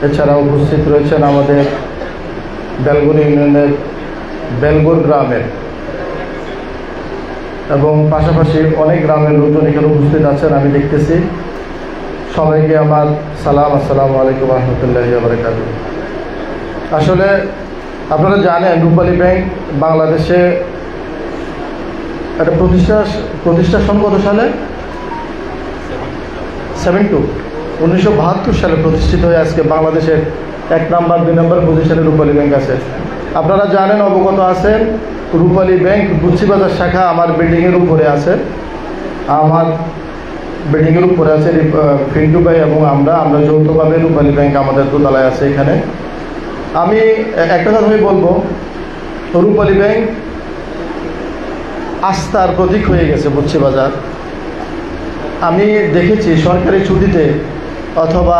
এছাড়া উপস্থিত রয়েছেন আমাদের বেলগুর ইউনিয়নের বেলগুর গ্রামের এবং পাশাপাশি অনেক গ্রামের লোকজন এখানে উপস্থিত আছেন আমি দেখতেছি। সবাইকে আমার সালাম, আসসালামু আলাইকুম রহমতুল্লাহি ওয়া বারাকাতুহু। আসলে আপনারা জানেন রূপালী ব্যাংক বাংলাদেশে একটা প্রতিষ্ঠা সন কত সালে? 1972 সালে প্রতিষ্ঠিত হয়ে আজকে বাংলাদেশের 1 নম্বর 2 নম্বর পজিশনে রূপালী ব্যাংক আছে। আপনারা জানেন, অবগত আছেন, রূপালী ব্যাংক বুচ্চিবাজার শাখা আমার বিল্ডিংয়ের উপরে আছে। আমার বিল্ডিংয়ের উপরে আছে ফিন্টু ভাই এবং আমরা যৌথভাবে রূপালী ব্যাংক আমাদের দোতলায় আছে এখানে। আমি একটা কথাই বলবো, রূপালী ব্যাংক আস্থার প্রতীক হয়ে গেছে বুচ্চিবাজার। আমি দেখেছি সরকারি ছুটিতে অথবা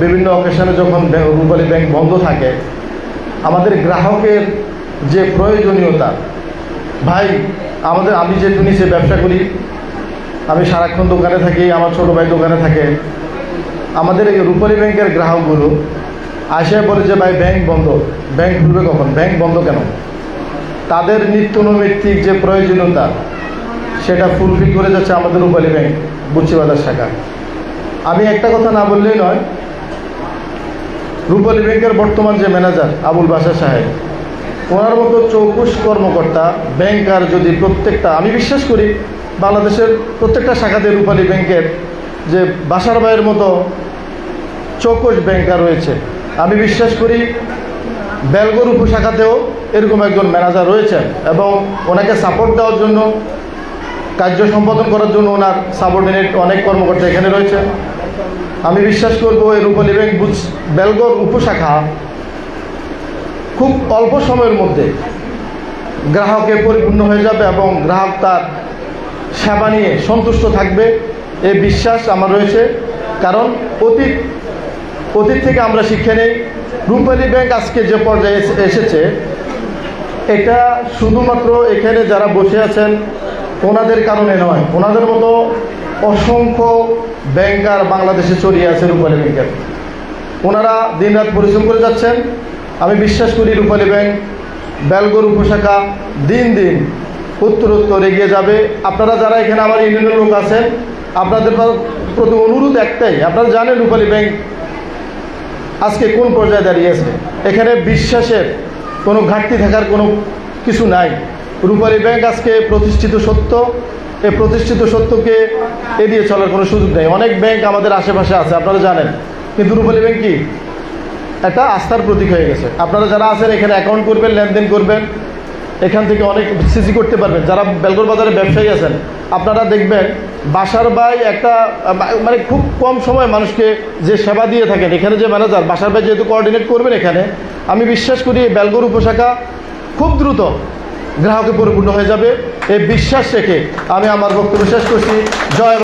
বিভিন্ন অকেশনে যখন রূপালী ব্যাংক বন্ধ থাকে, আমাদের গ্রাহকের যে প্রয়োজনীয়তা, ভাই আমি যেহেতু নিচে ব্যবসা করি, আমি সারাক্ষণ দোকানে থাকি, আমার ছোটো ভাই দোকানে থাকে, আমাদের এই রূপালী ব্যাংকের গ্রাহকগুলো আসে বলে যে ভাই ব্যাংক বন্ধ, ব্যাংক খুলবে কখন, ব্যাংক বন্ধ কেন? তাদের নিত্য নৈমিত্তিক যে প্রয়োজনীয়তা সেটা ফুলফিল করে যাচ্ছে আমাদের রূপালী ব্যাংক বুচ্চিবাজার শাখা। আমি একটা কথা না বললেই নয়, রূপালী ব্যাংকের বর্তমান যে ম্যানেজার আবুল বাশার সাহেব, ওনার মতো চৌকুশ কর্মকর্তা ব্যাংকার যদি প্রত্যেকটা, আমি বিশ্বাস করি বাংলাদেশের প্রত্যেকটা শাখাতে রূপালী ব্যাংকের যে বাশার ভাইয়ের মতো চৌকুশ ব্যাংকার রয়েছে, আমি বিশ্বাস করি বেলগুর উপশাখাতেও এরকম একজন ম্যানেজার রয়েছেন এবং ওনাকে সাপোর্ট দেওয়ার জন্য, কার্য সম্পাদন করার জন্য ওনার সাবঅর্ডিনেট অনেক কর্মকর্তা এখানে রয়েছে। আমি বিশ্বাস করব এই রূপালী ব্যাংক বেলগুর উপশাখা খুব অল্প সময়ের মধ্যে গ্রাহকে পরিপূর্ণ হয়ে যাবে এবং গ্রাহক তার সেবা নিয়ে সন্তুষ্ট থাকবে, এই বিশ্বাস আমার রয়েছে। কারণ অতীত থেকে আমরা শিক্ষা নেই, রূপালী ব্যাংক আজকে যে পর্যায়ে এসেছে, এটা শুধুমাত্র এখানে যারা বসে আছেন ওনাদের কারণে নয়, ওনাদের মতো অসংখ্য ব্যাংকার বাংলাদেশে ছড়িয়ে আছে রূপালী ব্যাংকের। ওনারা দিনরাত পরিশ্রম করে যাচ্ছেন। আমি বিশ্বাস করি রূপালী ব্যাংক বেলগুর উপশাখা দিন দিন উত্তরোত্তর এগিয়ে যাবে। আপনারা যারা এখানে আমার ইউনিয়নের লোক আছেন, আপনাদের প্রতি অনুরোধ একটাই, আপনারা জানেন রূপালী ব্যাংক আজকে কোন পর্যায়ে দাঁড়িয়েছে। এখানে বিশ্বাসের কোনো ঘাটতি থাকার কোনো কিছু নাই। রূপালী ব্যাংক আজকে প্রতিষ্ঠিত সত্য, এই প্রতিষ্ঠিত সত্যকে এড়িয়ে চলার কোনো সুযোগ নেই। অনেক ব্যাংক আমাদের আশেপাশে আছে আপনারা জানেন, কিন্তু রূপালী ব্যাংক কি একটা আস্থার প্রতীক হয়ে গেছে। আপনারা যারা আছেন এখানে অ্যাকাউন্ট করবেন, লেনদেন করবেন, এখান থেকে অনেক সিসি করতে পারবেন। যারা বেলগুর বাজারে ব্যবসায়ী আছেন, আপনারা দেখবেন বাশার ভাই একটা মানে খুব কম সময় মানুষকে যে সেবা দিয়ে থাকেন, এখানে যে ম্যানেজার বাশার ভাই যেহেতু কোঅর্ডিনেট করবেন এখানে, আমি বিশ্বাস করি বেলগুর উপশাখা খুব দ্রুত গ্রাহকে পরিপূর্ণ হয়ে যাবে। এই বিশ্বাস রেখে আমি আমার বক্তব্য শেষ করছি। জয়।